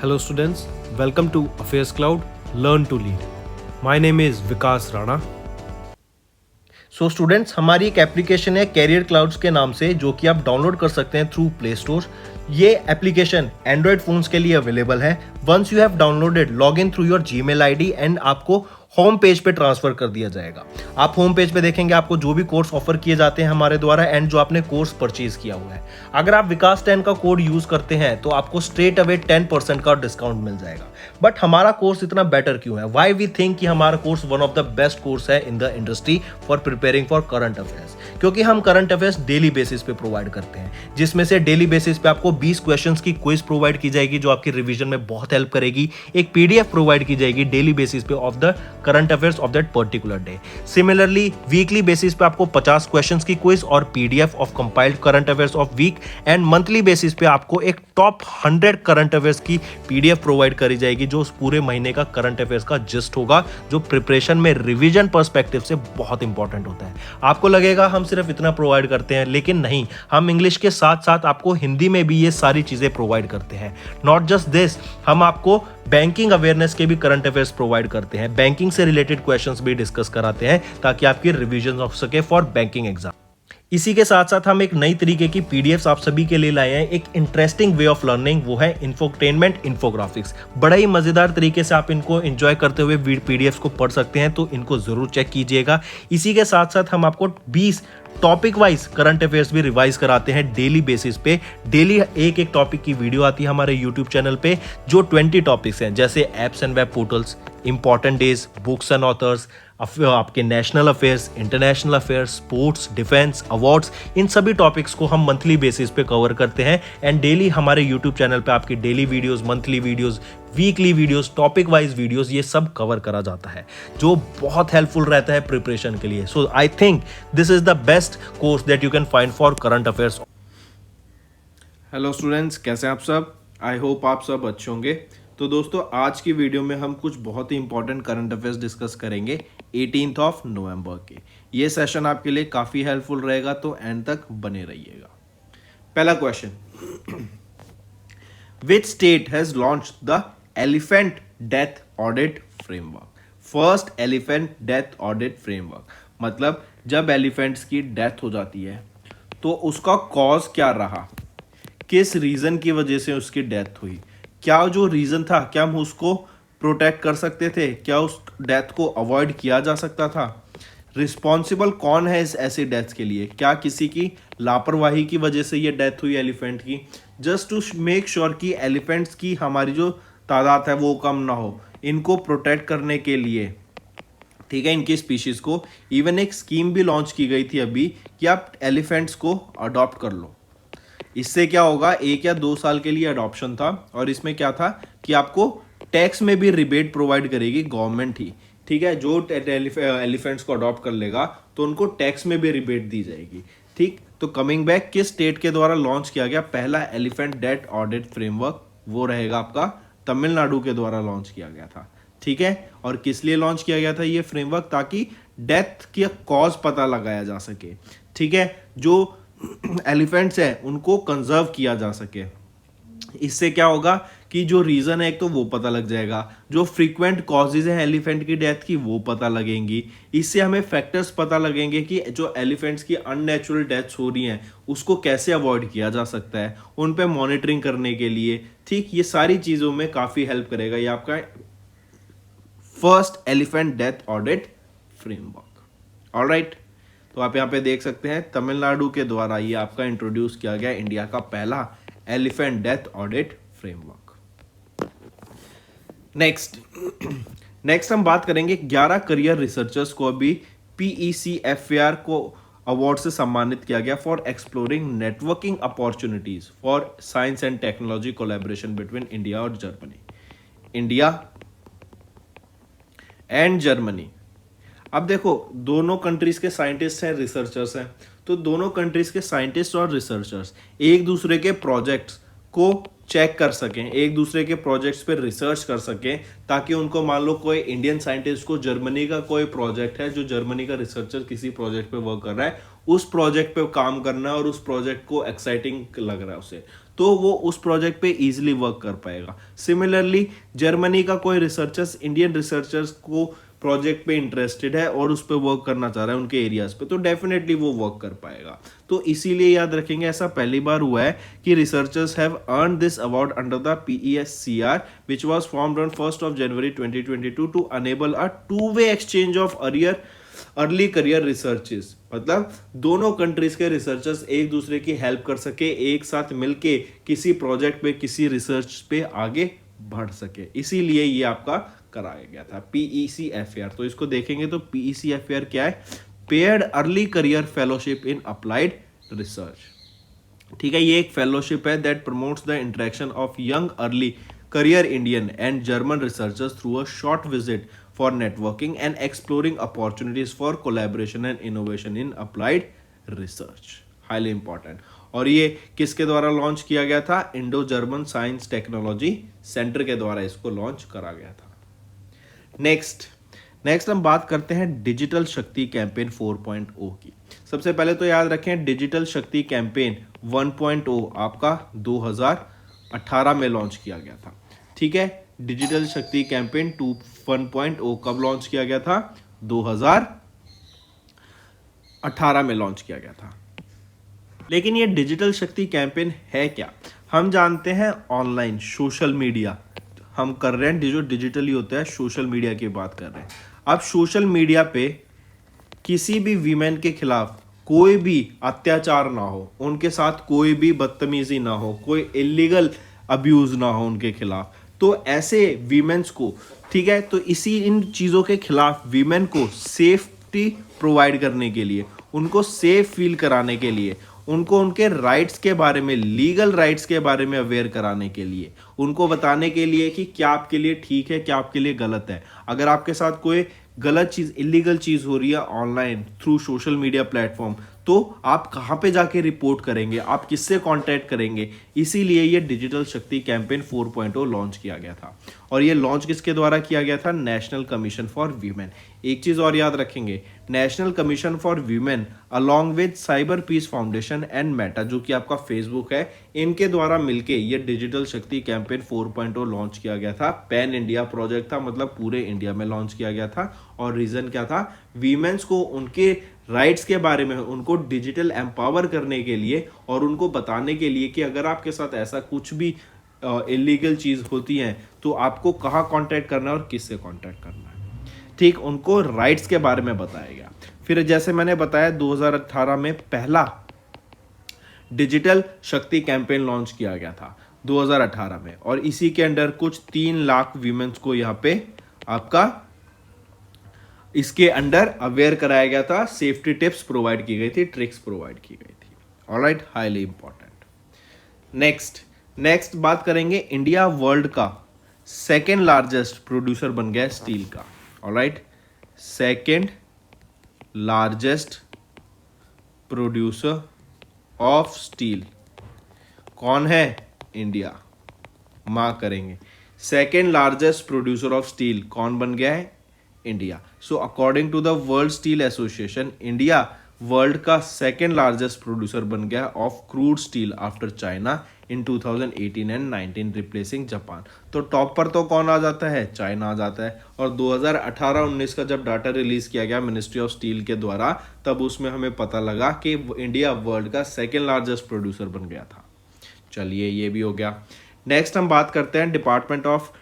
Hello students, welcome to Affairs Cloud, Learn to Lead. My name is Vikas Rana. So students, हमारी एक application है career clouds के नाम से, जो कि आप डाउनलोड कर सकते हैं थ्रू प्ले स्टोर। ये एप्लीकेशन एंड्रॉयड फोन्स के लिए अवेलेबल है। Once you have downloaded, log in through your Gmail ID and आपको होम पेज पे ट्रांसफर कर दिया जाएगा। आप होम पेज पे देखेंगे आपको जो भी कोर्स ऑफर किए जाते हैं हमारे द्वारा एंड जो आपने कोर्स परचेज किया हुआ है। अगर आप विकास 10 का कोड यूज करते हैं तो आपको स्ट्रेट अवे 10% का डिस्काउंट मिल जाएगा। बट हमारा कोर्स इतना बेटर क्यों है? वाई वी थिंक कि हमारा course one of the best course है in the industry for preparing for current affairs, क्योंकि हम करंट अफेयर्स डेली बेसिस पे प्रोवाइड करते हैं, जिसमें से डेली बेसिस पे आपको 20 क्वेश्चंस की क्विज प्रोवाइड की जाएगी जो आपकी रिवीजन में बहुत हेल्प करेगी। एक पीडीएफ प्रोवाइड की जाएगी डेली बेसिस पे of the current affairs of that particular day. Similarly weekly basis पे आपको 50 क्वेश्चंस की क्विज और PDF of compiled current affairs of week, and monthly basis पे आपको एक टॉप 100 करंट अफेयर्स की पीडीएफ प्रोवाइड करी जाएगी जो उस पूरे महीने का करंट अफेयर्स का जिस्ट होगा, जो प्रिपरेशन में रिवीजन पर्सपेक्टिव से बहुत इंपॉर्टेंट होता है। आपको लगेगा हम सिर्फ इतना प्रोवाइड करते हैं, लेकिन नहीं, हम इंग्लिश के साथ साथ आपको हिंदी में भी ये सारी चीजें प्रोवाइड करते हैं। नॉट जस्ट दिस, हम आपको बैंकिंग अवेयरनेस के भी करंट अफेयर्स प्रोवाइड करते हैं, बैंकिंग से रिलेटेड क्वेश्चंस भी डिस्कस कराते हैं ताकि आपकी रिवीजन हो सके फॉर बैंकिंग एग्जाम। इसी के साथ साथ हम एक नई तरीके की पीडीएफ्स आप सभी के लिए लाए हैं, एक इंटरेस्टिंग वे ऑफ लर्निंग, वो है इंफोटेनमेंट इन्फोग्राफिक्स। बड़ा ही मजेदार तरीके से आप इनको एंजॉय करते हुए पीडीएफ्स को पढ़ सकते हैं, तो इनको जरूर चेक कीजिएगा। इसी के साथ साथ हम आपको 20 टॉपिक वाइज करंट अफेयर्स भी रिवाइज कराते हैं डेली बेसिस पे। डेली एक एक टॉपिक की वीडियो आती है हमारे यूट्यूब चैनल पे, जो 20 टॉपिक्स हैं, जैसे apps and web portals, important days, books and authors, आपके national affairs, international affairs, sports, defence, awards, इन सभी टॉपिक्स को हम मंथली बेसिस पे कवर करते हैं। एंड डेली हमारे यूट्यूब चैनल पे आपकी daily videos, monthly videos, weekly videos, topic wise videos, ये सब कवर करा जाता है, जो बहुत हेल्पफुल रहता है प्रिपरेशन के लिए। So I think this is the best course that you can find for current affairs. Hello students, कैसे हैं आप सब? आई होप आप सब अच्छे होंगे। तो दोस्तों, आज की वीडियो में हम कुछ बहुत ही इंपॉर्टेंट करंट अफेयर्स डिस्कस करेंगे 18 नवंबर के। ये सेशन आपके लिए काफ़ी हेल्पफुल रहेगा, तो एंड तक बने रहिएगा। पहला question, which state has launched the elephant death audit framework? First elephant death audit framework मतलब जब एलिफेंट्स की डेथ हो जाती है तो उसका कॉज क्या रहा, किस रीजन की वजह से उसकी डेथ हुई, क्या जो रीजन था, क्या हम उसको प्रोटेक्ट कर सकते थे, क्या उस डेथ को अवॉइड किया जा सकता था, रिस्पॉन्सिबल कौन है इस ऐसी डेथ के लिए, क्या किसी की लापरवाही की वजह से ये डेथ हुई एलिफेंट की, जस्ट टू मेक श्योर कि एलिफेंट्स की हमारी जो तादाद है वो कम ना हो, इनको प्रोटेक्ट करने के लिए, ठीक है, इनकी स्पीशीज को। इवन एक स्कीम भी लॉन्च की गई थी अभी कि आप एलिफेंट्स को अडॉप्ट कर लो। इससे क्या होगा, 1 या 2 साल के लिए अडॉप्शन था, और इसमें क्या था कि आपको टैक्स में भी रिबेट प्रोवाइड करेगी गवर्नमेंट ही, ठीक है। जो एलिफेंट्स को अडॉप्ट कर लेगा तो उनको टैक्स में भी रिबेट दी जाएगी, ठीक। तो कमिंग बैक, किस स्टेट के द्वारा लॉन्च किया गया पहला एलिफेंट डेथ ऑडिट फ्रेमवर्क? वो रहेगा आपका तमिलनाडु के द्वारा लॉन्च किया गया था, ठीक है। और किस लिए लॉन्च किया गया था ये फ्रेमवर्क? ताकि डेथ की कॉज पता लगाया जा सके, ठीक है, जो एलिफेंट्स है उनको कंजर्व किया जा सके। इससे क्या होगा कि जो रीजन है एक तो वो पता लग जाएगा, जो फ्रीक्वेंट कॉजेज है एलिफेंट की डेथ की वो पता लगेंगी। इससे हमें फैक्टर्स पता लगेंगे कि जो एलिफेंट्स की अननेचुरल डेथ्स हो रही हैं उसको कैसे अवॉइड किया जा सकता है, उन पे मॉनिटरिंग करने के लिए, ठीक। ये सारी चीजों में काफी हेल्प करेगा ये आपका first elephant death audit framework. Alright, तो आप यहाँ पे देख सकते हैं तमिलनाडु के द्वारा ये आपका इंट्रोड्यूस किया गया इंडिया का पहला elephant death audit framework. Next हम बात करेंगे 11 करियर रिसर्चर्स को अभी PECFAR को अवार्ड से सम्मानित किया गया for exploring networking opportunities for science and technology collaboration between India और जर्मनी। इंडिया एंड जर्मनी, अब देखो दोनों कंट्रीज के साइंटिस्ट हैं, रिसर्चर्स हैं, तो दोनों कंट्रीज के साइंटिस्ट और रिसर्चर्स एक दूसरे के प्रोजेक्ट्स को चेक कर सकें, एक दूसरे के प्रोजेक्ट्स पे रिसर्च कर सकें, ताकि उनको मान लो कोई इंडियन साइंटिस्ट को जर्मनी का कोई प्रोजेक्ट है, जो जर्मनी का रिसर्चर किसी प्रोजेक्ट पे वर्क कर रहा है, उस प्रोजेक्ट पे काम करना है और उस प्रोजेक्ट को एक्साइटिंग लग रहा है उसे, तो वो उस प्रोजेक्ट पे इजीली वर्क कर पाएगा। सिमिलरली जर्मनी का कोई रिसर्चर्स इंडियन रिसर्चर्स को प्रोजेक्ट पे इंटरेस्टेड है और उस पर वर्क करना चाह रहा है उनके एरियाज पे, तो डेफिनेटली वो वर्क कर पाएगा। तो इसीलिए याद रखेंगे, ऐसा पहली बार हुआ है कि researchers have earn this award under the PESCR which was formed on 1 January 2022 to enable a two way exchange of early career researches. मतलब दोनों कंट्रीज के रिसर्चर्स एक दूसरे की हेल्प कर सके, एक साथ मिलके किसी प्रोजेक्ट पे किसी रिसर्च पे आगे बढ़ सके, इसीलिए ये आपका कराया गया था PECFAR। तो इसको देखेंगे तो PECFAR क्या है? Paired early career fellowship in applied research. ठीक है, ये एक फेलोशिप है that promotes the interaction of young early career Indian and German researchers through a short visit for networking and exploring opportunities for collaboration and innovation in applied research. Highly important. और ये किसके द्वारा launch किया गया था? Indo German science technology centre के द्वारा इसको लॉन्च करा गया था। नेक्स्ट हम बात करते हैं डिजिटल शक्ति कैंपेन 4.0 की। सबसे पहले तो याद रखें डिजिटल शक्ति कैंपेन 1.0 आपका 2018 में लॉन्च किया गया था। ठीक है, डिजिटल शक्ति कैंपेन 1.0 कब लॉन्च किया गया था? 2018 में लॉन्च किया गया था। लेकिन ये डिजिटल शक्ति कैंपेन है क्या? हम जानते हैं ऑनलाइन सोशल मीडिया हम कर रहे हैं, जो डिजिटली होता है सोशल मीडिया की बात कर रहे हैं। अब सोशल मीडिया पे किसी भी वीमेन के खिलाफ कोई भी अत्याचार ना हो, उनके साथ कोई भी बदतमीजी ना हो, कोई इलीगल अब्यूज ना हो उनके खिलाफ, तो ऐसे वीमेन्स को, ठीक है, तो इन चीज़ों के खिलाफ वीमेन को सेफ्टी प्रोवाइड करने के लिए, उनको सेफ फील कराने के लिए, उनको उनके राइट्स के बारे में, लीगल राइट्स के बारे में अवेयर कराने के लिए, उनको बताने के लिए कि क्या आपके लिए ठीक है, क्या आपके लिए गलत है। अगर आपके साथ कोई गलत चीज़, इलीगल चीज़ हो रही है online through social media platform, तो आप कहाँ पे जाके रिपोर्ट करेंगे, आप किससे कांटेक्ट करेंगे? इसीलिए ये डिजिटल शक्ति कैंपेन 4.0 लॉन्च किया गया था। और ये लॉन्च किसके द्वारा किया गया था? National commission for women. एक चीज़ और याद रखेंगे, national commission for women along with cyber peace foundation and Meta, जो कि आपका फेसबुक है, इनके द्वारा मिलके ये डिजिटल शक्ति कैंपेन 4.0 लॉन्च किया गया था। पैन इंडिया प्रोजेक्ट था, मतलब पूरे इंडिया में लॉन्च किया गया था। और रीज़न क्या था? वीमेन्स को उनके राइट्स के बारे में, उनको डिजिटल एम्पावर करने के लिए और उनको बताने के लिए कि अगर आपके साथ ऐसा कुछ भी इलीगल चीज़ होती है तो आपको कहाँ कांटेक्ट करना है और किससे कांटेक्ट करना है। ठीक, उनको राइट्स के बारे में बताया गया। फिर जैसे मैंने बताया 2018 में पहला डिजिटल शक्ति कैंपेन लॉन्च किया गया था 2018 में, और इसी के अंडर कुछ 3 लाख वीमेन्स को यहाँ पे आपका इसके अंडर अवेयर कराया गया था, सेफ्टी टिप्स प्रोवाइड की गई थी, ट्रिक्स प्रोवाइड की गई थी। Alright, highly important. नेक्स्ट बात करेंगे, इंडिया वर्ल्ड का सेकेंड लार्जेस्ट प्रोड्यूसर बन गया स्टील का। Alright, second largest producer of steel कौन है? इंडिया। मार्क करेंगे, second largest producer of steel कौन बन गया है? India. So according to the world steel association, India world का सेकेंड लार्जेस्ट प्रोड्यूसर बन गया of crude steel after China in 2018 and 19, replacing Japan. तो टॉप पर तो कौन आ जाता है? चाइना आ जाता है। और 2018-19 का जब डाटा रिलीज किया गया मिनिस्ट्री ऑफ स्टील के द्वारा, तब उसमें हमें पता लगा कि इंडिया वर्ल्ड का सेकेंड लार्जेस्ट प्रोड्यूसर बन गया था। चलिए, ये भी हो गया। नेक्स्ट हम बात करते हैं department of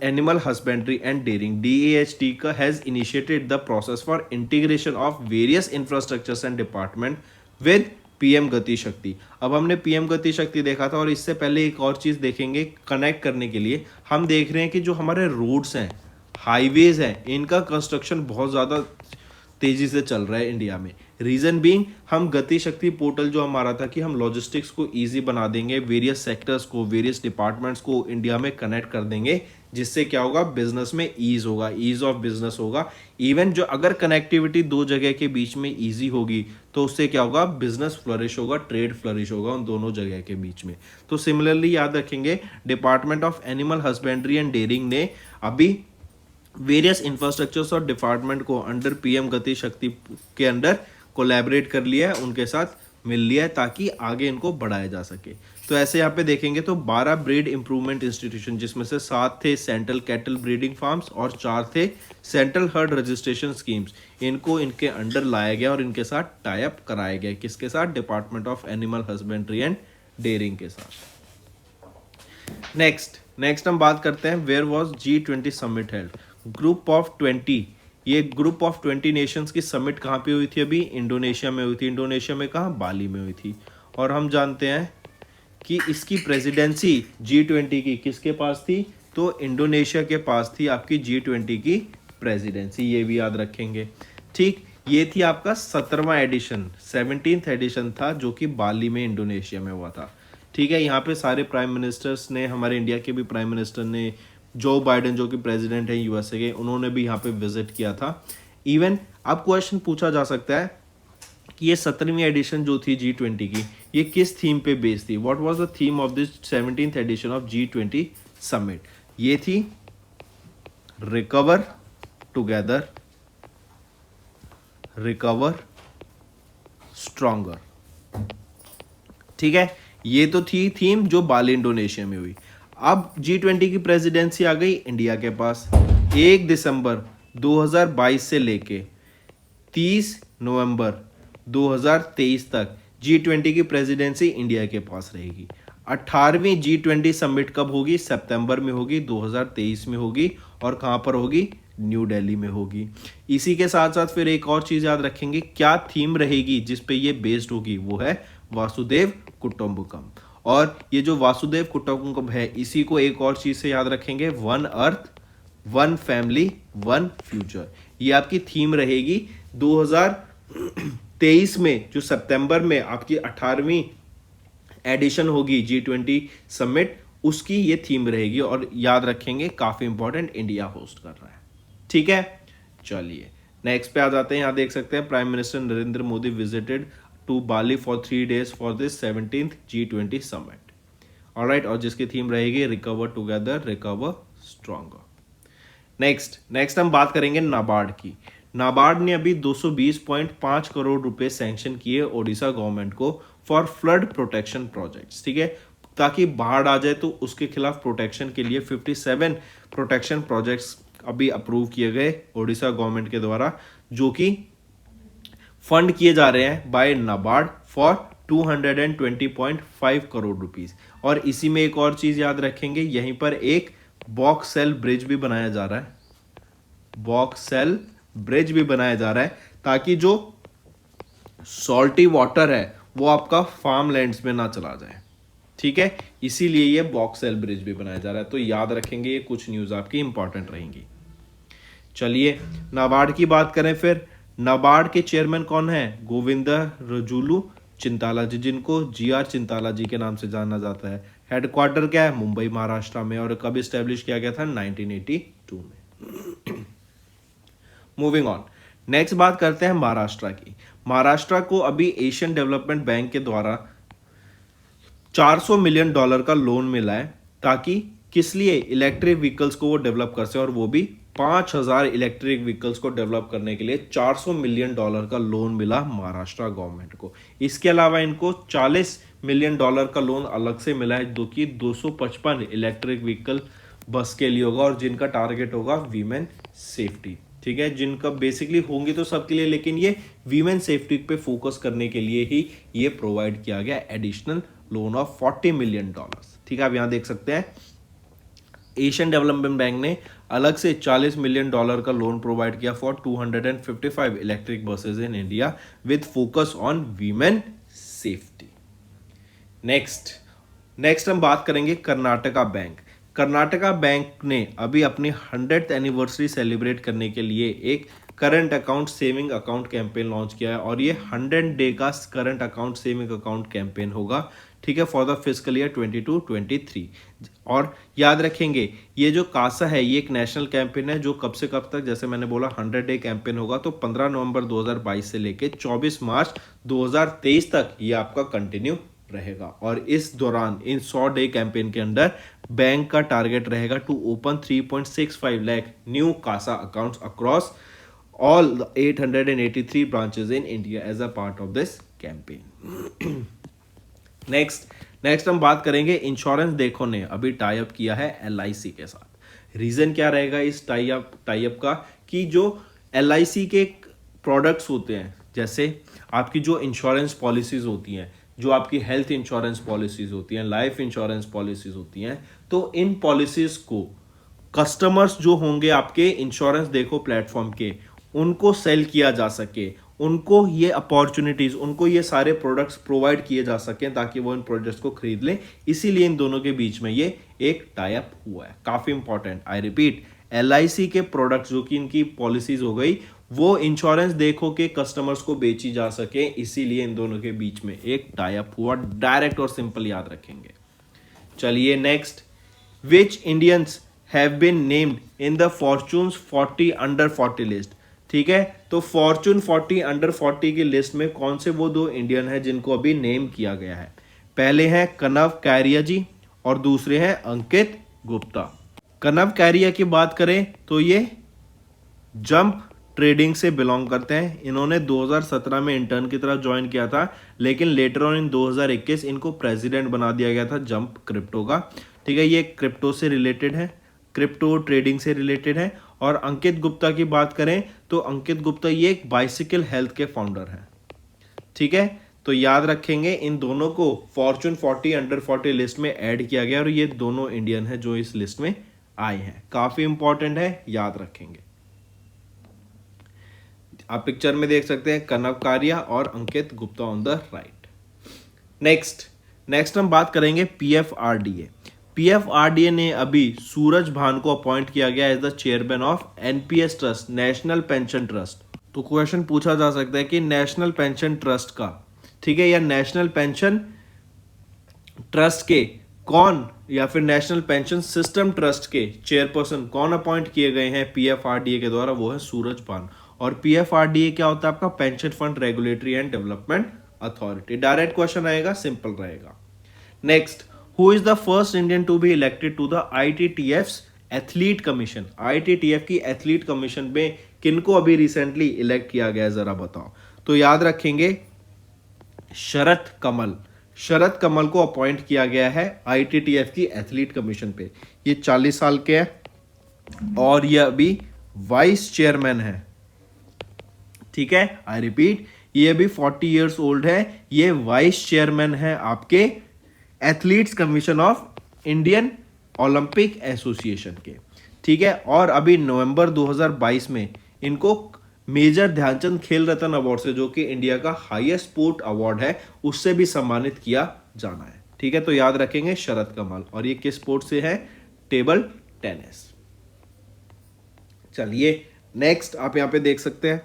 animal husbandry and dairying, DAHD का has initiated the process for integration of various infrastructures and department with PM Gati शक्ति। अब हमने PM गति शक्ति देखा था, और इससे पहले एक और चीज़ देखेंगे कनेक्ट करने के लिए। हम देख रहे हैं कि जो हमारे रोड्स हैं, हाईवेज हैं, इनका कंस्ट्रक्शन बहुत ज़्यादा तेज़ी से चल रहा है इंडिया में। रीज़न बीइंग, हम गति शक्ति पोर्टल जो हमारा था कि हम लॉजिस्टिक्स को ईजी बना देंगे, वेरियस सेक्टर्स को, वेरियस डिपार्टमेंट्स को इंडिया में कनेक्ट कर देंगे, जिससे क्या होगा? बिजनेस में ईज होगा, ईज ऑफ बिजनेस होगा। इवन जो अगर कनेक्टिविटी 2 जगह के बीच में ईजी होगी तो उससे क्या होगा? बिजनेस फ्लरिश होगा, ट्रेड फ्लरिश होगा उन दोनों जगह के बीच में। तो सिमिलरली याद रखेंगे, department of animal husbandry and dairying ने अभी वेरियस इंफ्रास्ट्रक्चर्स और डिपार्टमेंट को अंडर PM गति शक्ति के अंडर कोलैबोरेट कर लिया है, उनके साथ मिल लिया है, ताकि आगे इनको बढ़ाया जा सके। तो ऐसे यहाँ पे देखेंगे तो 12 ब्रीड इंप्रूवमेंट इंस्टीट्यूशन, जिसमें से 7 थे सेंट्रल कैटल ब्रीडिंग फार्म्स और 4 थे सेंट्रल हर्ड रजिस्ट्रेशन स्कीम्स, इनको इनके अंडर लाया गया और इनके साथ टाई अप कराया गया। किसके साथ? Department of animal husbandry and dairying के साथ। नेक्स्ट हम बात करते हैं where was G20 summit held. Group of 20, ये ग्रुप ऑफ 20 नेशंस की समिट कहाँ पे हुई थी? अभी इंडोनेशिया में हुई थी। इंडोनेशिया में कहाँ? बाली में हुई थी। और हम जानते हैं कि इसकी प्रेसिडेंसी G20 की किसके पास थी? तो इंडोनेशिया के पास थी आपकी G20 की प्रेसिडेंसी, ये भी याद रखेंगे। ठीक, ये थी आपका 17वां एडिशन, 17th एडिशन था जो कि बाली में इंडोनेशिया में हुआ था। ठीक है, यहाँ पे सारे प्राइम मिनिस्टर्स ने, हमारे इंडिया के भी प्राइम मिनिस्टर ने, जो बाइडेन जो कि प्रेसिडेंट है यूएसए के, उन्होंने भी यहाँ पे विजिट किया था। इवन अब क्वेश्चन पूछा जा सकता है कि ये 17वीं एडिशन जो थी G20 की, ये किस थीम पे बेस्ड थी? What was the theme of this 17th edition of G20 summit? ये थी रिकवर टुगेदर, रिकवर स्ट्रॉन्गर। ठीक है, ये तो थी थीम जो बाली इंडोनेशिया में हुई। अब G20 की प्रेसिडेंसी आ गई इंडिया के पास। 1 दिसंबर 2022 से लेके 30 नवंबर 2023 तक G20 की प्रेसिडेंसी इंडिया के पास रहेगी। 18वीं G20 समिट कब होगी? सितंबर में होगी, 2023 में होगी। और कहां पर होगी? न्यू दिल्ली में होगी। इसी के साथ साथ फिर एक और चीज याद रखेंगे, क्या थीम रहेगी जिस पे ये बेस्ड होगी? वो है वासुदेव कुटुंबकम। और ये जो वासुदेव कुटुंबकम है, इसी को एक और चीज से याद रखेंगे, one earth one family one future. ये आपकी थीम रहेगी 2023 में, जो सितंबर में आपकी 18वीं एडिशन होगी G20 समिट, उसकी ये थीम रहेगी। और याद रखेंगे, काफी इंपॉर्टेंट, इंडिया होस्ट कर रहा है। ठीक है, चलिए नेक्स्ट पे आ जाते हैं। यहां देख सकते हैं prime minister Narendra Modi visited to Bali for 3 days for this 17th G20 summit. Alright, और जिसकी थीम रहेगी recover together, recover stronger. Next हम बात करेंगे नाबार्ड की। नाबार्ड ने अभी 220.5 करोड़ रुपए सैंक्शन किए ओडिशा गवर्नमेंट को फॉर फ्लड प्रोटेक्शन प्रोजेक्ट्स। ठीक है, ताकि बाढ़ आ जाए तो उसके खिलाफ प्रोटेक्शन के लिए 57 प्रोटेक्शन प्रोजेक्ट्स अभी अप्रूव किए गए ओडिशा गवर्नमेंट के द्वारा, जो कि फंड किए जा रहे हैं by NABARD for 220.5 crore rupees. और इसी में एक और चीज याद रखेंगे, यहीं पर एक बॉक्सेल ब्रिज भी बनाया जा रहा है, बॉक्सेल ब्रिज भी बनाया जा रहा है, ताकि जो सॉल्टी वाटर है वो आपका फार्म लैंड्स में ना चला जाए। ठीक है, इसीलिए ये बॉक्सेल ब्रिज भी बनाया जा रहा है। तो याद रखेंगे, ये कुछ न्यूज आपकी इंपॉर्टेंट रहेंगी। चलिए नाबार्ड की बात करें फिर। नाबार्ड के चेयरमैन कौन है? गोविंदा रजुलू चिंताला जी, जिनको GR चिंताला जी के नाम से जाना जाता है। हेडक्वार्टर क्या है? मुंबई महाराष्ट्र में। और कब स्टैब्लिश किया गया था? 1982 में। मूविंग ऑन, नेक्स्ट बात करते हैं महाराष्ट्र की। महाराष्ट्र को अभी एशियन डेवलपमेंट बैंक के द्वारा $400 मिलियन का लोन मिला है, ताकि किस लिए? इलेक्ट्रिक व्हीकल्स को वो डेवलप कर सके। और वो भी 5000 इलेक्ट्रिक व्हीकल्स को डेवलप करने के लिए $400 मिलियन का लोन मिला महाराष्ट्र गवर्नमेंट को। इसके अलावा इनको $40 मिलियन का लोन अलग से मिला है, जो कि 255 इलेक्ट्रिक व्हीकल बस के लिए होगा, और जिनका टारगेट होगा वीमेन सेफ्टी। ठीक है, जिनका बेसिकली होंगे तो सबके लिए, लेकिन ये वीमेन सेफ्टी पे फोकस करने के लिए ही ये प्रोवाइड किया गया एडिशनल लोन ऑफ $40 मिलियन। ठीक है, आप यहां देख सकते हैं एशियन डेवलपमेंट बैंक ने अलग से $40 मिलियन का लोन प्रोवाइड किया for 255 electric buses in India with focus on women safety. Next हम बात करेंगे कर्नाटका बैंक। कर्नाटका बैंक ने अभी अपनी 100th एनिवर्सरी सेलिब्रेट करने के लिए एक current account saving account campaign launch किया है, और ये 100 डे का current account saving account campaign होगा। ठीक है, फॉर द फिस्कल ईयर 22-23। और याद रखेंगे, ये जो कासा है ये एक नेशनल कैंपेन है, जो कब से कब तक, जैसे मैंने बोला 100 डे कैंपेन होगा, तो 15 नवंबर 2022 से लेके 24 मार्च 2023 तक ये आपका कंटिन्यू रहेगा। और इस दौरान इन 100 डे कैंपेन के अंदर बैंक का टारगेट रहेगा to open 3.65 lakh new CASA accounts across all 883 branches in India as a part of this campaign. Next next हम बात करेंगे इंश्योरेंस देखो ने अभी टाई अप किया है LIC के साथ। रीजन क्या रहेगा इस टाई अप का कि जो LIC के प्रोडक्ट्स होते हैं, जैसे आपकी जो इंश्योरेंस पॉलिसीज होती हैं, जो आपकी हेल्थ इंश्योरेंस पॉलिसीज होती हैं, लाइफ इंश्योरेंस पॉलिसीज होती हैं, तो इन पॉलिसीज को कस्टमर्स जो होंगे आपके इंश्योरेंस देखो प्लेटफॉर्म के, उनको सेल किया जा सके, उनको ये अपॉर्चुनिटीज, उनको ये सारे प्रोडक्ट्स प्रोवाइड किए जा सकें ताकि वो इन प्रोडक्ट्स को खरीद लें। इसीलिए इन दोनों के बीच में ये एक टाई अप हुआ है। काफी इंपॉर्टेंट, आई रिपीट, LIC के प्रोडक्ट्स जो कि इनकी पॉलिसीज हो गई, वो इंश्योरेंस देखो के कस्टमर्स को बेची जा सके, इसीलिए इन दोनों के बीच में एक टाई अप हुआ। डायरेक्ट और सिंपल याद रखेंगे। चलिए next, which Indians have been named in the Fortune's 40 under 40 list. ठीक है, तो फॉर्च्यून 40 अंडर 40 की लिस्ट में कौन से वो दो इंडियन हैं जिनको अभी नेम किया गया है? पहले हैं कनव कारिया जी और दूसरे हैं अंकित गुप्ता। कनव कारिया की बात करें तो ये जंप ट्रेडिंग से बिलोंग करते हैं। इन्होंने 2017 में इंटर्न की तरह ज्वाइन किया था, लेकिन लेटर ऑन इन 2021 इनको प्रेसिडेंट बना दिया गया था जंप क्रिप्टो का। ठीक है, ये क्रिप्टो से रिलेटेड है, क्रिप्टो ट्रेडिंग से रिलेटेड है। और अंकित गुप्ता की बात करें तो अंकित गुप्ता ये एक बाइसिकल हेल्थ के फाउंडर हैं। ठीक है, तो याद रखेंगे इन दोनों को फॉर्च्यून 40 अंडर 40 लिस्ट में ऐड किया गया और ये दोनों इंडियन हैं जो इस लिस्ट में आए हैं। काफी इंपॉर्टेंट है, याद रखेंगे। आप पिक्चर में देख सकते हैं कनव कारिया और Ankit Gupta on the right. Next हम बात करेंगे PFRDA। PFRDA ने अभी सूरज भान को अपॉइंट किया गया as the chairman of NPS trust, national pension trust. तो क्वेश्चन पूछा जा सकता है कि नेशनल पेंशन ट्रस्ट का, ठीक है, या नेशनल पेंशन ट्रस्ट के कौन, या फिर नेशनल पेंशन सिस्टम ट्रस्ट के चेयरपर्सन कौन अपॉइंट किए गए हैं PFRDA के द्वारा? वो है सूरज भान। और PFRDA क्या होता है? आपका pension fund regulatory and development authority. Direct question आएगा, सिंपल रहेगा। Next, who is the first Indian to be elected to the ITTF's athlete commission? ITTF की एथलीट कमीशन में किनको अभी रिसेंटली इलेक्ट किया गया है, जरा बताओ। तो याद रखेंगे शरत कमल को अपॉइंट किया गया है ITTF की एथलीट कमीशन पे। ये 40 साल के हैं और ये अभी वाइस चेयरमैन है। ठीक है, आई रिपीट, ये अभी 40 इयर्स ओल्ड है। ये वाइस चेयरमैन है आपके athletes commission of Indian Olympic association के। ठीक है, और अभी नवंबर 2022 में इनको मेजर ध्यानचंद खेल रत्न अवार्ड से, जो कि इंडिया का हाईएस्ट स्पोर्ट अवार्ड है, उससे भी सम्मानित किया जाना है। ठीक है, तो याद रखेंगे शरत कमल। और ये किस स्पोर्ट से है? Table tennis. चलिए नेक्स्ट आप यहां पे देख सकते हैं।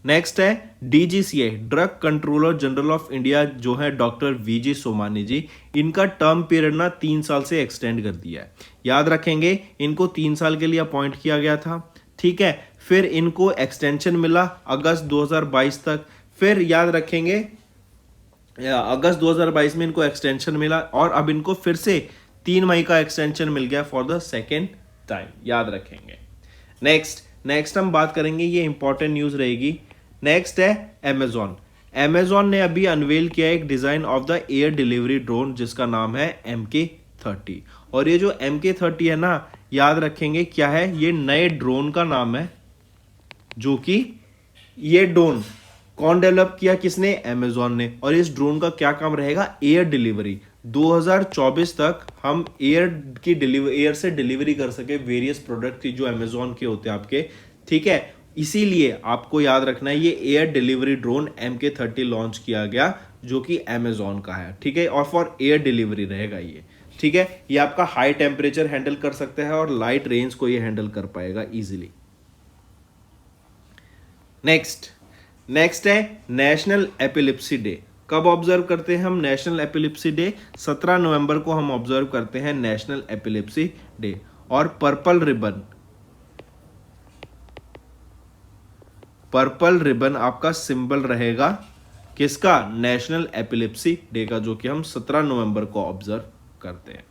नेक्स्ट है DGCA, drug controller general of India, जो है डॉक्टर VG सोमानी जी। इनका टर्म पीरियड ना 3 साल से एक्सटेंड कर दिया है। याद रखेंगे इनको 3 साल के लिए अपॉइंट किया गया था। ठीक है, फिर इनको एक्सटेंशन मिला अगस्त 2022 तक। फिर याद रखेंगे अगस्त 2022 में इनको एक्सटेंशन मिला और अब इनको फिर से 3 मई का एक्सटेंशन मिल गया फॉर द सेकेंड टाइम। याद रखेंगे। नेक्स्ट हम बात करेंगे, ये इंपॉर्टेंट न्यूज रहेगी। नेक्स्ट है अमेजॉन ने अभी अनवेल किया एक design of the air delivery drone जिसका नाम है MK30। और ये जो MK30 है ना, याद रखेंगे क्या है? ये नए ड्रोन का नाम है, जो कि ये ड्रोन कौन डेवलप किया? किसने? अमेजॉन ने। और इस ड्रोन का क्या काम रहेगा? Air delivery. 2024 तक हम एयर से डिलीवरी कर सके वेरियस प्रोडक्ट जो अमेजॉन के होते हैं आपके। ठीक है, इसीलिए आपको याद रखना है ये air delivery drone MK30 launch किया गया, जो कि अमेजॉन का है। ठीक है, और फॉर एयर डिलीवरी रहेगा ये। ठीक है, ये आपका हाई टेम्परेचर हैंडल कर सकता है और लाइट रेंज को ये हैंडल कर पाएगा इजीली। नेक्स्ट है नेशनल एपिलिप्सी डे। कब ऑब्जर्व करते हैं हम नेशनल एपिलिप्सी डे? 17 नवंबर को हम ऑब्जर्व करते हैं नेशनल एपिलिप्सी डे। और पर्पल रिबन आपका सिंबल रहेगा किसका? नेशनल एपिलिप्सी डे का, जो कि हम 17 नवंबर को ऑब्जर्व करते हैं।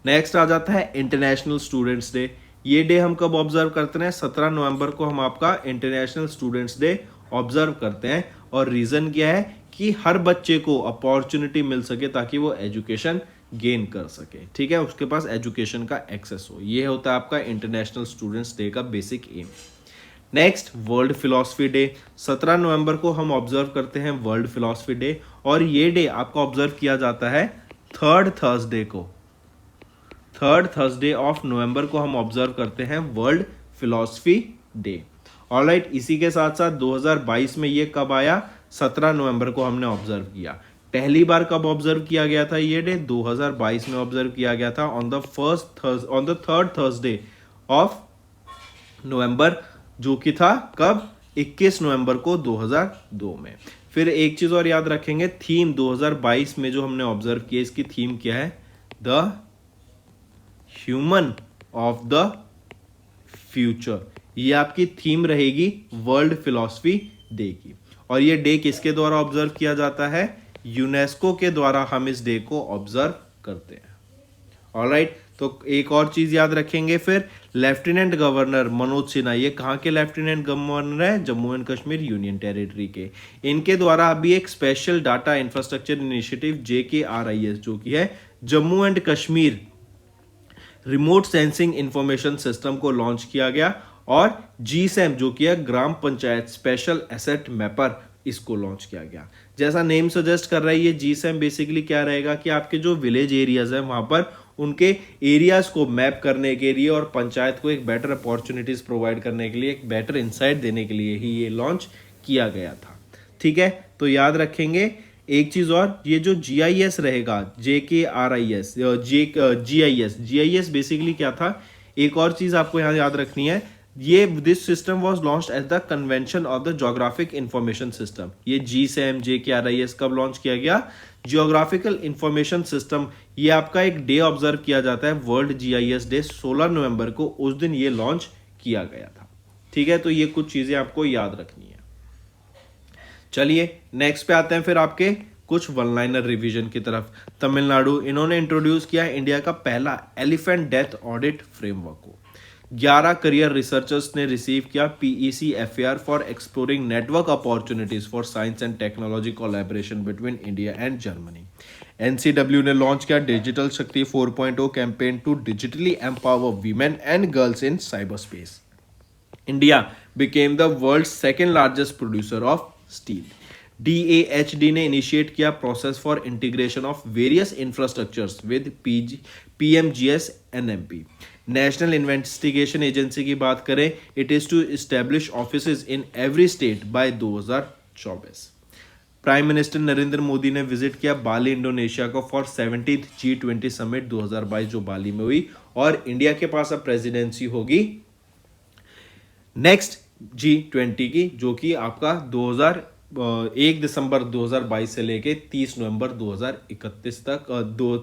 नेक्स्ट आ जाता है इंटरनेशनल स्टूडेंट्स डे। ये डे हम कब ऑब्जर्व करते हैं? 17 नवंबर को हम आपका इंटरनेशनल स्टूडेंट्स डे ऑब्जर्व करते हैं। और रीजन क्या है? कि हर बच्चे को अपॉर्चुनिटी मिल सके ताकि वो एजुकेशन गेन कर सके, ठीक है, उसके पास एजुकेशन का एक्सेस हो। ये होता है आपका इंटरनेशनल स्टूडेंट्स डे का basic aim. Next, world philosophy day. 17 नवंबर को हम ऑब्जर्व करते हैं वर्ल्ड फिलॉसफी डे, और ये डे आपका ऑब्जर्व किया जाता है थर्ड थर्सडे को। थर्ड थर्सडे ऑफ नवंबर को हम ऑब्जर्व करते हैं वर्ल्ड फिलॉसफी डे। ऑलराइट, इसी के साथ साथ 2022 में ये कब आया? 17 नवंबर को हमने ऑब्जर्व किया। पहली बार कब ऑब्जर्व किया गया था ये डे? 2022 में ऑब्जर्व किया गया था on the third Thursday of November, जो कि था कब? 21 नवंबर को 2002 में। फिर एक चीज और याद रखेंगे, थीम 2022 में जो हमने ऑब्जर्व किया, इसकी थीम क्या है? The human of the future. ये आपकी थीम रहेगी वर्ल्ड फिलॉसफी डे की। और ये डे किसके द्वारा ऑब्जर्व किया जाता है? यूनेस्को के द्वारा हम इस डे को ऑब्जर्व करते हैं। ऑलराइट, तो एक और चीज याद रखेंगे फिर, लेफ्टिनेंट गवर्नर मनोज सिन्हा, ये कहाँ के लेफ्टिनेंट गवर्नर है? Jammu and Kashmir union territory के। इनके द्वारा अभी एक special data infrastructure initiative JKRIS, जो कि है Jammu and Kashmir remote sensing information system, को लॉन्च किया गया। और GSAM, जो कि है ग्राम पंचायत स्पेशल एसेट मैपर, इसको लॉन्च किया गया। जैसा नेम सजेस्ट कर रहा है, ये GSAM बेसिकली क्या रहेगा कि आपके जो विलेज एरियाज है वहां पर उनके एरियाज को मैप करने के लिए और पंचायत को एक बेटर अपॉर्चुनिटीज प्रोवाइड करने के लिए, एक बेटर इंसाइट देने के लिए ही ये लॉन्च किया गया था। ठीक है, तो याद रखेंगे एक चीज और, ये जो GIS रहेगा, JKRIS, GIS बेसिकली क्या था? एक और चीज आपको यहाँ याद रखनी है, ये this system was launched as the convention of the geographic information system. ये GSAM JKRIS कब लॉन्च किया गया? Geographical information system. ये आपका एक डे ऑब्जर्व किया जाता है वर्ल्ड GIS डे, 16 नवंबर को, उस दिन ये लॉन्च किया गया था। ठीक है, तो ये कुछ चीजें आपको याद रखनी है। चलिए नेक्स्ट पे आते हैं फिर आपके कुछ वन लाइनर रिवीजन की तरफ। तमिलनाडु, इन्होंने इंट्रोड्यूस किया इंडिया का पहला एलिफेंट डेथ ऑडिट फ्रेमवर्क को। 11 करियर रिसर्चर्स ने रिसीव किया PEC FAR for exploring network opportunities for science and technology collaboration between India and Germany. NCW ने लॉन्च किया digital Shakti 4.0 campaign to digitally empower women and girls in cyber space. India became the world's second largest producer of steel. DAHD ने initiate किया process for integration of various infrastructures with PMGS NMP। National investigation agency की बात करें, it is to establish offices in every state by 2024। Prime minister Narendra Modi ने visit किया Bali Indonesia को for 70th G20 summit 2022 जो बाली में हुई, और इंडिया के पास अब प्रेसिडेंसी होगी नेक्स्ट G20 की, जो कि आपका 1 दिसंबर 2022 से लेके 30 नवंबर 2031 तक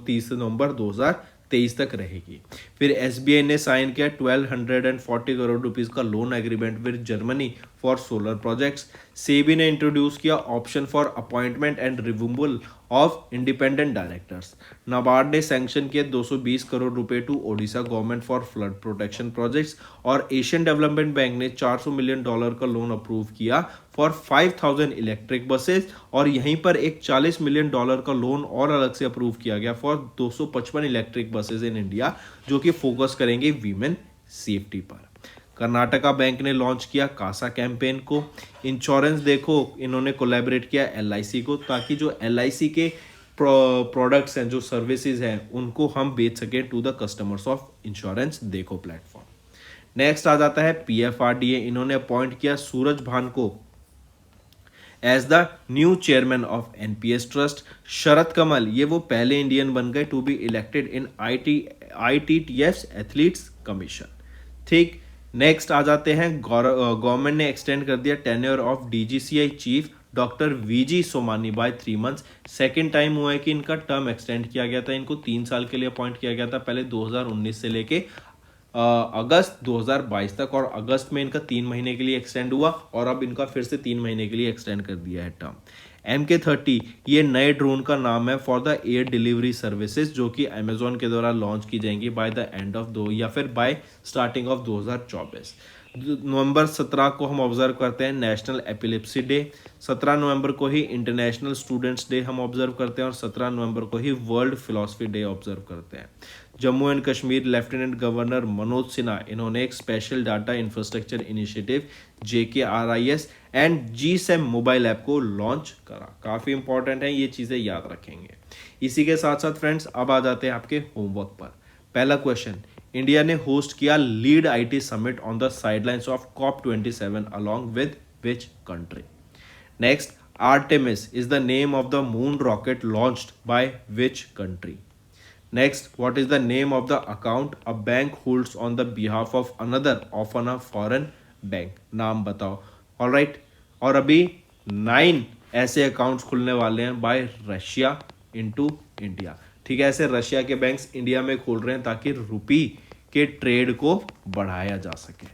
30 नवंबर 2023 तक रहेगी। फिर SBI ने साइन किया 1240 करोड़ रुपीस का loan agreement with Germany for solar projects. SEBI ने इंट्रोड्यूस किया option for appointment and removal of independent directors. NABARD ने सैंक्शन किए 220 करोड़ रुपए to Odisha government for flood protection projects. और एशियन डेवलपमेंट बैंक ने $400 मिलियन का लोन अप्रूव किया फॉर 5000 इलेक्ट्रिक बसेस। और यहीं पर एक $40 मिलियन का लोन और अलग से अप्रूव किया गया for 255 electric buses in India, जो कि फोकस करेंगे वीमेन सेफ्टी पर। कर्नाटका बैंक ने लॉन्च किया कासा कैंपेन को। इंश्योरेंस देखो, इन्होंने कोलैबोरेट किया LIC को, ताकि जो LIC के प्रोडक्ट्स हैं, जो सर्विसेज हैं, उनको हम बेच सकें to the customers of insurance Dekho platform. Next आ जाता है PFRDA, इन्होंने अपॉइंट किया सूरज भान को as the new chairman of NPS trust. Sharath Kamal, ये वो पहले इंडियन बन गए to be elected in ITTF's athletes commission. ठीक, नेक्स्ट आ जाते हैं गवर्नमेंट ने एक्सटेंड कर दिया tenure of DGCI chief doctor VG Somani by 3 months. Second time हुआ है कि इनका टर्म एक्सटेंड किया गया था, इनको 3 साल के लिए अपॉइंट किया गया था, पहले 2019 से लेके अगस्त 2022 तक, और अगस्त में इनका 3 महीने के लिए एक्सटेंड हुआ, और अब इनका फिर से 3 महीने के लिए एक्सटेंड कर दिया है टर्म। MK30, ये नए ड्रोन का नाम है for the air delivery services, जो कि अमेजोन के द्वारा लॉन्च की जाएंगी बाय द एंड ऑफ या फिर बाय स्टार्टिंग ऑफ 2024। नवंबर 17 को हम ऑब्जर्व करते हैं नेशनल एपिलेप्सी डे, 17 नवंबर को ही इंटरनेशनल स्टूडेंट्स डे हम ऑब्जर्व करते हैं और 17 नवंबर को ही वर्ल्ड फिलोसफी डे ऑब्जर्व करते हैं। Jammu and Kashmir lieutenant governor Manoj Sinha इन्होंने एक special data infrastructure initiative JKRIS and GSAM mobile app को लॉन्च करा। काफ़ी इंपॉर्टेंट है, ये चीज़ें याद रखेंगे। इसी के साथ साथ फ्रेंड्स अब आ जाते हैं आपके होमवर्क पर। पहला क्वेश्चन, इंडिया ने होस्ट किया lead IT summit on the sidelines of COP27 along with which country. Next, Artemis is the name of the moon rocket launched by which country. Next, what is the name of the account a bank holds on the behalf of another often a foreign bank? नाम बताओ। Alright, और अभी 9 ऐसे accounts खुलने वाले हैं bye Russia into India. ठीक है, ऐसे रशिया के बैंक्स इंडिया में खोल रहे हैं ताकि रुपी के ट्रेड को बढ़ाया जा सके।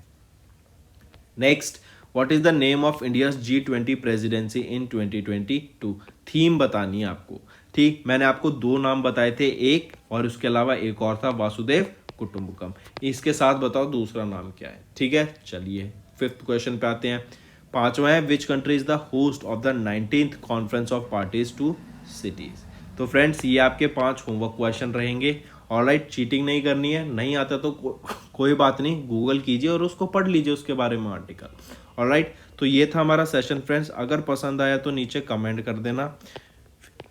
Next, what is the name of India's G20 presidency in 2022? Theme बतानी है आपको। ठीक, मैंने आपको 2 नाम बताए थे, एक और उसके अलावा एक और था वासुदेव कुटुंबकम। इसके साथ बताओ दूसरा नाम क्या है। ठीक है, चलिए 5th क्वेश्चन पे आते हैं। 5वां है, which country is the host of the 19th conference of parties to cities. तो फ्रेंड्स ये आपके 5 होमवर्क क्वेश्चन रहेंगे। ऑलराइट, चीटिंग नहीं करनी है, नहीं आता तो कोई बात नहीं, गूगल कीजिए और उसको पढ़ लीजिए उसके बारे में आर्टिकल। ऑलराइट, तो ये था हमारा सेशन फ्रेंड्स। अगर पसंद आया तो नीचे कमेंट कर देना,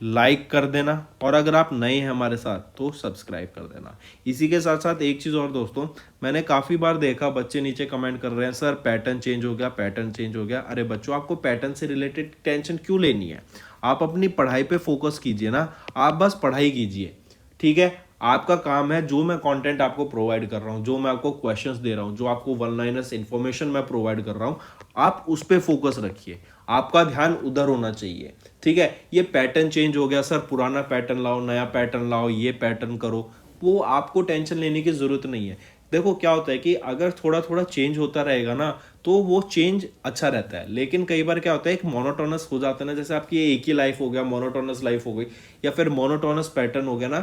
लाइक कर देना, और अगर आप नए हैं हमारे साथ तो सब्सक्राइब कर देना। इसी के साथ साथ एक चीज़ और दोस्तों, मैंने काफ़ी बार देखा बच्चे नीचे कमेंट कर रहे हैं, सर पैटर्न चेंज हो गया, पैटर्न चेंज हो गया। अरे बच्चों, आपको पैटर्न से रिलेटेड टेंशन क्यों लेनी है? आप अपनी पढ़ाई पे फोकस कीजिए ना, आप बस पढ़ाई कीजिए। ठीक है, आपका काम है, जो मैं कंटेंट आपको प्रोवाइड कर रहा हूँ, जो मैं आपको क्वेश्चंस दे रहा हूँ, जो आपको वन लाइनर्स इन्फॉर्मेशन मैं प्रोवाइड कर रहा हूँ, आप उस पर फोकस रखिए, आपका ध्यान उधर होना चाहिए। ठीक है, ये पैटर्न चेंज हो गया सर, पुराना पैटर्न लाओ, नया पैटर्न लाओ, ये पैटर्न करो, वो आपको टेंशन लेने की जरूरत नहीं है। देखो क्या होता है कि अगर थोड़ा थोड़ा चेंज होता रहेगा ना तो वो चेंज अच्छा रहता है, लेकिन कई बार क्या होता है एक मोनोटोनस हो जाता है ना, जैसे आपकी एक ही लाइफ हो गया, मोनोटोनस लाइफ हो गई या फिर मोनोटोनस पैटर्न हो गया ना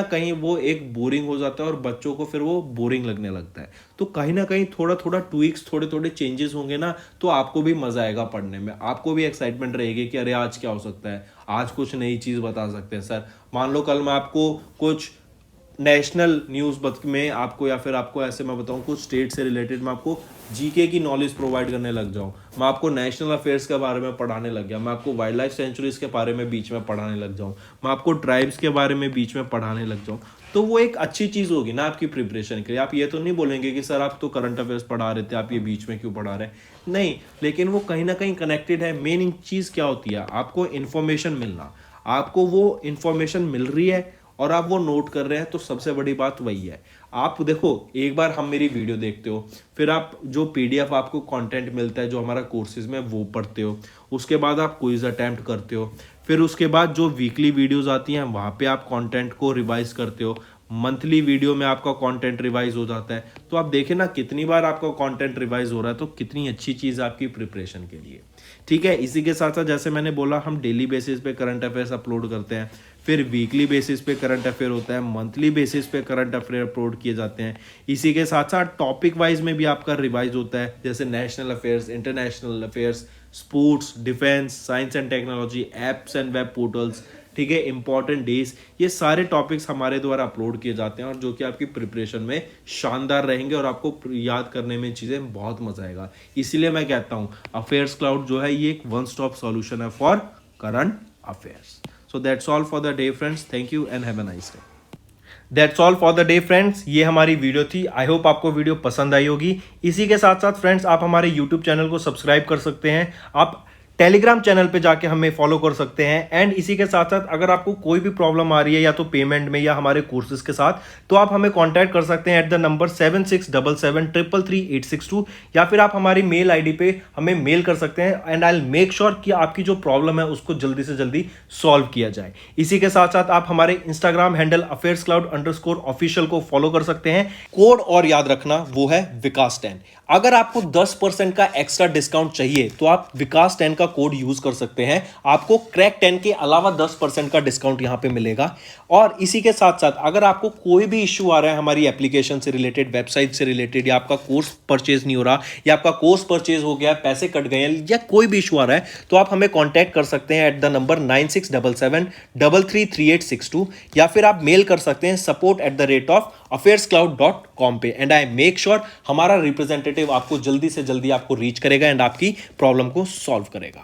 कहीं वो एक बोरिंग हो जाता है और बच्चों को फिर वो बोरिंग लगने लगता है। तो कहीं ना कहीं थोड़ा थोड़ा ट्वीक्स, थोड़े थोड़े चेंजेस होंगे ना तो आपको भी मजा आएगा पढ़ने में, आपको भी एक्साइटमेंट रहेगी कि अरे आज क्या हो सकता है, आज कुछ नई चीज बता सकते हैं सर। मान लो कल मैं आपको कुछ नेशनल न्यूज़ में आपको या फिर आपको ऐसे मैं बताऊं कुछ स्टेट से रिलेटेड मैं आपको जीके की नॉलेज प्रोवाइड करने लग जाऊं, मैं आपको नेशनल अफेयर्स के बारे में पढ़ाने लग गया, मैं आपको वाइल्ड लाइफ सेंचुरीज के बारे में बीच में पढ़ाने लग जाऊं, मैं आपको ट्राइब्स के बारे में बीच में पढ़ाने लग जाऊं, तो वो एक अच्छी चीज़ होगी ना आपकी प्रिपरेशन के लिए। आप ये तो नहीं बोलेंगे कि सर आप तो करंट अफेयर्स पढ़ा रहे थे, आप ये बीच में क्यों पढ़ा रहे हैं? नहीं, लेकिन वो कहीं ना कहीं कनेक्टेड है। मेन चीज़ क्या होती है, आपको इन्फॉर्मेशन मिलना, आपको वो इन्फॉर्मेशन मिल रही है और आप वो नोट कर रहे हैं, तो सबसे बड़ी बात वही है। आप देखो, एक बार हम मेरी वीडियो देखते हो, फिर आप जो PDF आपको कंटेंट मिलता है जो हमारा कोर्सेज में वो पढ़ते हो, उसके बाद आप क्विज अटेम्प्ट करते हो, फिर उसके बाद जो वीकली वीडियोस आती हैं वहाँ पे आप कंटेंट को रिवाइज करते हो, मंथली वीडियो में आपका कंटेंट रिवाइज हो जाता है। तो आप देखें ना कितनी बार आपका कंटेंट रिवाइज हो रहा है, तो कितनी अच्छी चीज़ आपकी प्रिपरेशन के लिए। ठीक है, इसी के साथ साथ जैसे मैंने बोला हम डेली बेसिस पे करंट अफेयर्स अपलोड करते हैं, फिर वीकली बेसिस पे करंट अफेयर होता है, मंथली बेसिस पे करंट अफेयर अपलोड किए जाते हैं। इसी के साथ साथ टॉपिक वाइज में भी आपका रिवाइज होता है, जैसे national affairs, international affairs, sports, defence, science and technology, apps and web portals, ठीक है, इंपॉर्टेंट डेज, ये सारे टॉपिक्स हमारे द्वारा अपलोड किए जाते हैं और जो कि आपकी प्रिपरेशन में शानदार रहेंगे और आपको याद करने में चीज़ें बहुत मजा आएगा। इसीलिए मैं कहता हूँ अफेयर्स क्लाउड जो है ये एक वन स्टॉप सॉल्यूशन है for current affairs. So that's all for the day friends, thank you and have a nice day. That's all for the day friends, ये हमारी वीडियो थी। आई होप आपको video पसंद आई होगी। इसी के साथ साथ फ्रेंड्स आप हमारे यूट्यूब चैनल को सब्सक्राइब कर सकते हैं, आप टेलीग्राम चैनल पे जाके हमें फॉलो कर सकते हैं। एंड इसी के साथ साथ अगर आपको कोई भी प्रॉब्लम आ रही है या तो पेमेंट में या हमारे कोर्सेज के साथ, तो आप हमें कांटेक्ट कर सकते हैं एट द नंबर 7677333862 या फिर आप हमारी मेल आईडी पे हमें मेल कर सकते हैं and I will make sure कि आपकी जो प्रॉब्लम है उसको जल्दी से जल्दी सॉल्व किया जाए। इसी के साथ साथ आप हमारे इंस्टाग्राम हैंडल affairscloud_official को फॉलो कर सकते हैं। कोड और याद रखना वो है विकास 10। अगर आपको 10% का एक्स्ट्रा डिस्काउंट चाहिए तो आप विकास 10 का का कोड यूज कर सकते हैं, आपको क्रैक 10 के अलावा 10% का डिस्काउंट यहां पे मिलेगा। और इसी के साथ साथ अगर आपको कोई भी इश्यू आ रहा है हमारी एप्लीकेशन से रिलेटेड, वेबसाइट से रिलेटेड, या आपका कोर्स परचेज नहीं हो रहा, या आपका कोर्स परचेज हो गया, पैसे कट गए हैं, या कोई भी इशू आ रहा है, तो आप हमें कांटेक्ट कर सकते हैं एट द नंबर 9677333862, या फिर आप मेल कर सकते हैं support@affairscloud.com पे। एंड आई मेक श्योर हमारा रिप्रेजेंटेटिव आपको जल्दी से जल्दी आपको रीच करेगा एंड आपकी प्रॉब्लम को सॉल्व करेगा।